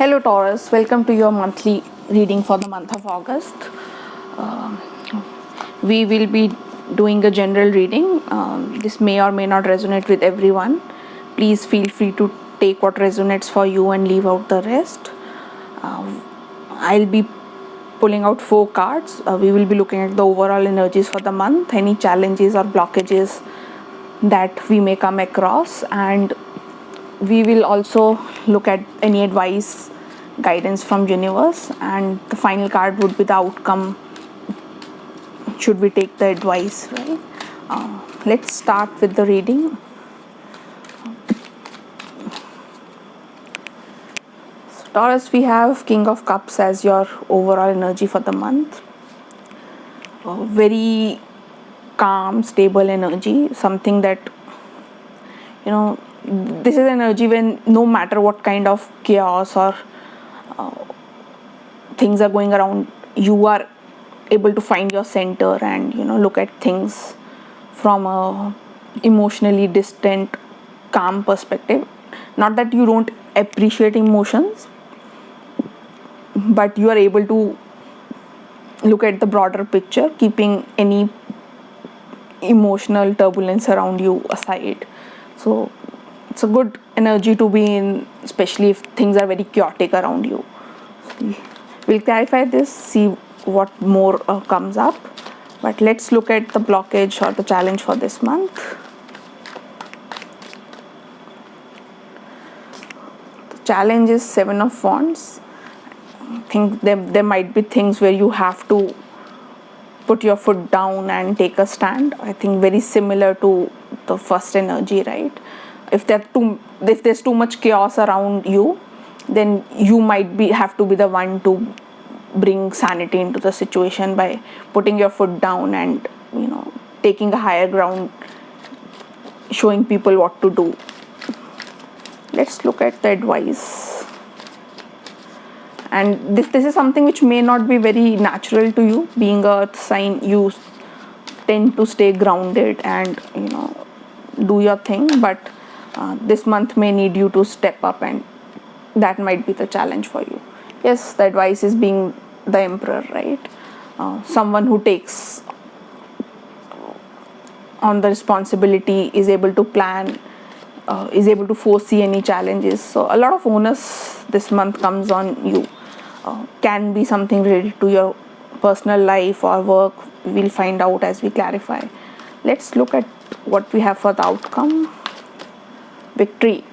Hello Taurus, welcome to your monthly reading for the month of August. Uh, we will be doing a general reading. This may or may not resonate with everyone. Please feel free to take what resonates for you and leave out the rest. I'll be pulling out 4 cards. We will be looking at the overall energies for the month, any challenges or blockages that we may come across, and we will also look at any advice, guidance from universe, and the final card would be the outcome should we take the advice, right? Let's start with the reading. So Taurus, we have King of Cups as your overall energy for the month. Very calm, stable energy, something that this is energy when no matter what kind of chaos or things are going around, you are able to find your center and look at things from a emotionally distant, calm perspective. Not that you don't appreciate emotions, but you are able to look at the broader picture, keeping any emotional turbulence around you aside. So it's a good energy to be in, especially if things are very chaotic around you. We'll clarify this, see what more comes up, but let's look at the blockage or the challenge for this month. The challenge is 7 of Wands. I think there might be things where you have to put your foot down and take a stand. I think very similar to the first energy, right? If there's too much chaos around you, then you might have to be the one to bring sanity into the situation by putting your foot down and taking a higher ground, showing people what to do. Let's look at the advice. And this is something which may not be very natural to you. Being a earth sign, you tend to stay grounded and do your thing, but this month may need you to step up, and that might be the challenge for you. Yes, the advice is being the emperor, right? Someone who takes on the responsibility, is able to plan, is able to foresee any challenges. So a lot of onus this month comes on you. Can be something related to your personal life or work. We'll find out as we clarify. Let's look at what we have for the outcome. Victory,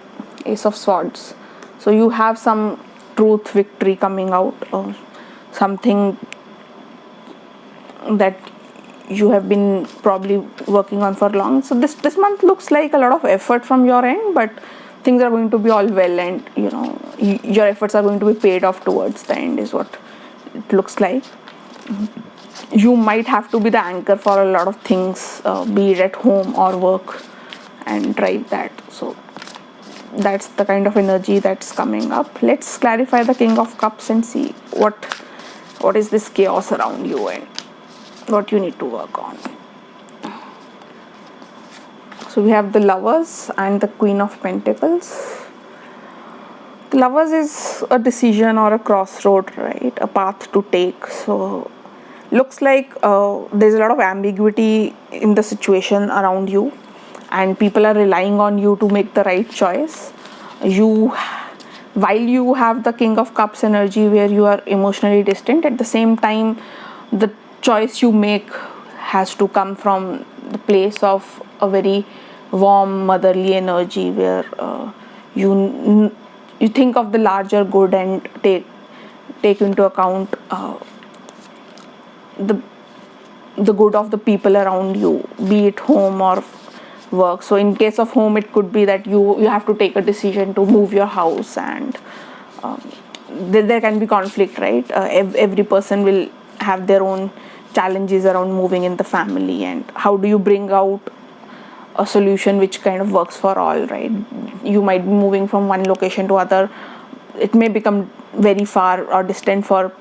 Ace of Swords. So you have some truth victory coming out, or something that you have been probably working on for long. So this month looks like a lot of effort from your end, but things are going to be all well, and your efforts are going to be paid off towards the end, is what it looks like. You might have to be the anchor for a lot of things, be it at home or work, and drive that. So that's the kind of energy that's coming up. Let's clarify the King of Cups and see what is this chaos around you and what you need to work on. So we have the Lovers and the Queen of Pentacles. The Lovers is a decision or a crossroad, right? A path to take. So looks like there's a lot of ambiguity in the situation around you, and people are relying on you to make the right choice. While you have the King of Cups energy where you are emotionally distant, at the same time the choice you make has to come from the place of a very warm motherly energy, where you think of the larger good and take into account the good of the people around you, be it home or work. So in case of home, it could be that you have to take a decision to move your house, and there can be conflict, right? Every person will have their own challenges around moving in the family, and how do you bring out a solution which kind of works for all, right? You might be moving from one location to other. It may become very far or distant for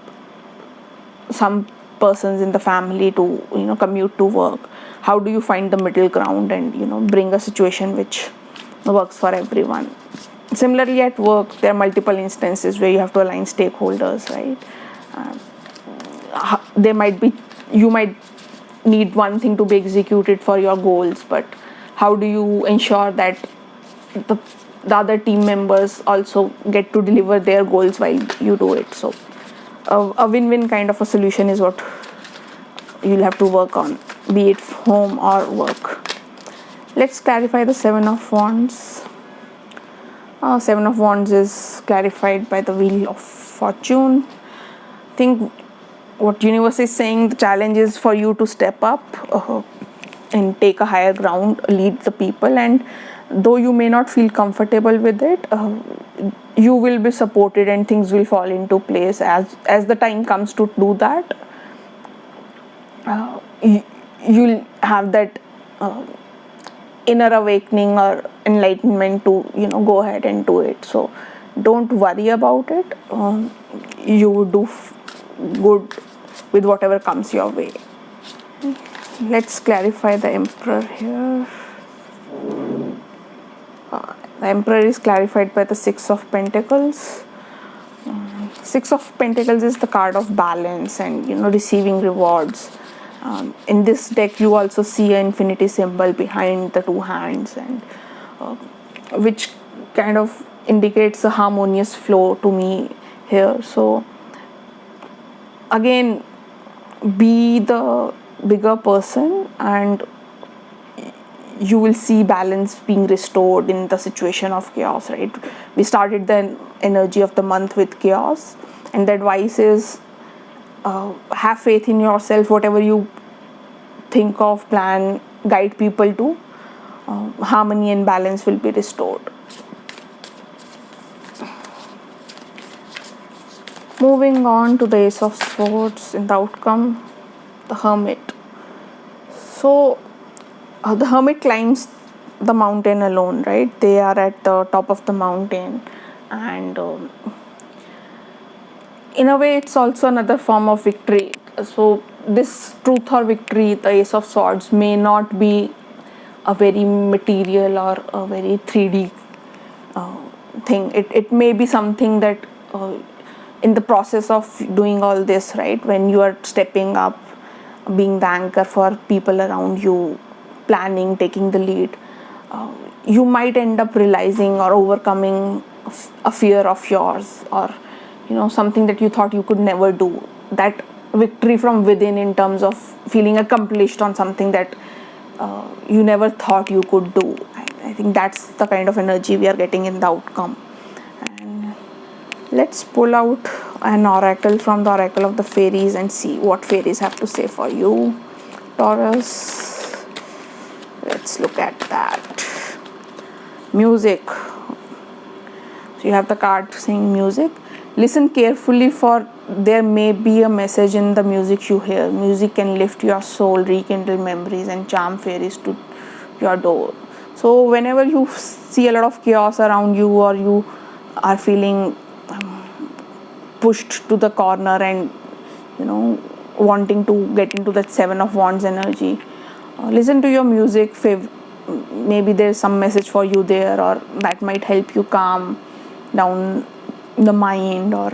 some persons in the family to commute to work. How do you find the middle ground and bring a situation which works for everyone? Similarly, at work, there are multiple instances where you have to align stakeholders, right? There might be, you might need one thing to be executed for your goals, but how do you ensure that the, the other team members also get to deliver their goals while you do it? So a win-win kind of a solution is what you'll have to work on, be it home or work. Let's clarify the Seven of Wands. Seven of Wands is clarified by the Wheel of Fortune. I think what universe is saying, the challenge is for you to step up and take a higher ground, lead the people, and though you may not feel comfortable with it, you will be supported and things will fall into place as the time comes to do that. You'll have that inner awakening or enlightenment to go ahead and do it. So don't worry about it. You would do good with whatever comes your way. Let's clarify the Emperor here. The Emperor is clarified by the Six of Pentacles. Six of Pentacles is the card of balance and receiving rewards. In this deck, you also see an infinity symbol behind the two hands, and which kind of indicates a harmonious flow to me here. So again, be the bigger person and you will see balance being restored in the situation of chaos, right? We started the energy of the month with chaos, and the advice is have faith in yourself. Whatever you think of, plan, guide people to, harmony and balance will be restored. Moving on to the Ace of Swords in the outcome, the Hermit. So the Hermit climbs the mountain alone, right? They are at the top of the mountain, and in a way it's also another form of victory. So this truth or victory, the Ace of Swords, may not be a very material or a very 3D thing. It may be something that in the process of doing all this, right, when you are stepping up, being the anchor for people around you, planning, taking the lead, you might end up realizing or overcoming a fear of yours, or something that you thought you could never do. That victory from within, in terms of feeling accomplished on something that you never thought you could do. I think that's the kind of energy we are getting in the outcome. And let's pull out an oracle from the Oracle of the Fairies and see what fairies have to say for you, Taurus. Let's look at that. Music. So you have the card saying music. Listen carefully, for there may be a message in the music you hear. Music can lift your soul, rekindle memories, and charm fairies to your door. So whenever you see a lot of chaos around you, or you are feeling pushed to the corner and wanting to get into that Seven of Wands energy, listen to your music. Maybe there's some message for you there, or that might help you calm down the mind, or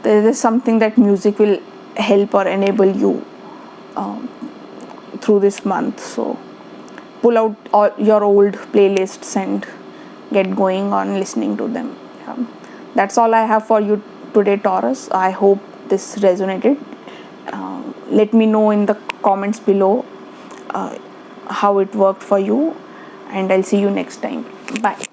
there is something that music will help or enable you through this month. So pull out all your old playlists and get going on listening to them. That's all I have for you today, Taurus. I hope this resonated. Let me know in the comments below how it worked for you, and I'll see you next time. Bye.